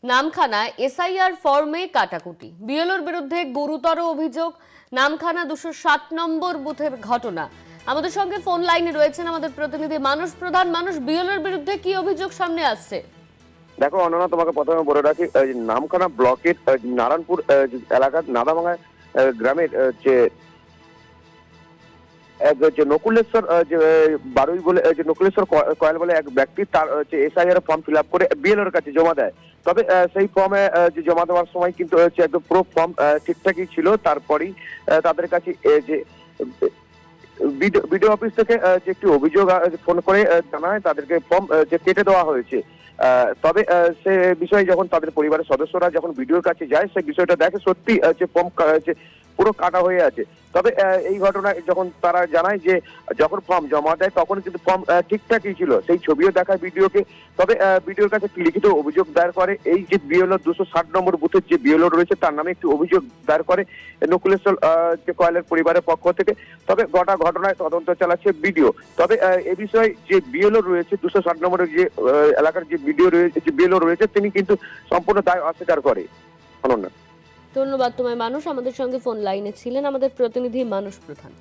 নামখানায় SIR ফর্মে কাটাকুটি, বিএলওর বিরুদ্ধে গুরুতর অভিযোগ। নামখানা 207 নম্বর বুথের ঘটনা। আমাদের সঙ্গে ফোন লাইনে রয়েছেন আমাদের প্রতিনিধি মানুষ প্রধান। মানুষ, বিএলওর বিরুদ্ধে কি অভিযোগ সামনে আসছে? দেখো অনন্যা, তোমাকে প্রথমে বলে রাখি, নামখানা ব্লকের নারায়ণপুর এলাকার নাদাভাঙা গ্রামের যে নকুলেশ্বর বারুই বলে নকুলেশ্বর কয়েল বলে এক ব্যক্তি তার এসআইআর ফর্ম ফিল আপ করে বিএলওর কাছে জমা দেয়। তবে সেই ফর্মে জমা দেওয়ার সময় কিন্তু একদম পুরো ফর্ম ঠিকঠাকই ছিল। তারপরেই তাদের কাছে যে বিডিও অফিস থেকে যে একটি অভিযোগ ফোন করে জানায় তাদেরকে ফর্ম কেটে দেওয়া হয়েছে। তবে সে বিষয়ে যখন তাদের পরিবারের সদস্যরা যখন বিডিওর কাছে যায়, সেই বিষয়টা দেখে সত্যি যে ফর্ম পুরো কাটা হয়ে আছে। তবে এই ঘটনায় যখন তারা জানায় যে যখন ফর্ম জমা দেয় তখন কিন্তু ফর্ম ঠিকঠাকই ছিল, সেই ছবিও দেখায় ভিডিওকে। তবে ভিডিওর কাছে একটি লিখিত অভিযোগ দায়ের করে এই যে বিএলও 260 নম্বর বুথের যে বিএলও রয়েছে তার নামে একটি অভিযোগ দায়ের করে নকুলেশ্বর যে কয়েলের পরিবারের পক্ষ থেকে। তবে গোটা ঘটনায় তদন্ত চালাচ্ছে বিডিও। তবে এ বিষয়ে যে বিএলও রয়েছে 260 নম্বরের যে এলাকার যে বিএলও রয়েছে তিনি কিন্তু সম্পূর্ণ দায় অস্বীকার করে। অনন্যা, ধন্যবাদ তোমায় মানুষ। আমাদের সঙ্গে ফোন লাইনে ছিলেন আমাদের প্রতিনিধি মানুষ প্রধান।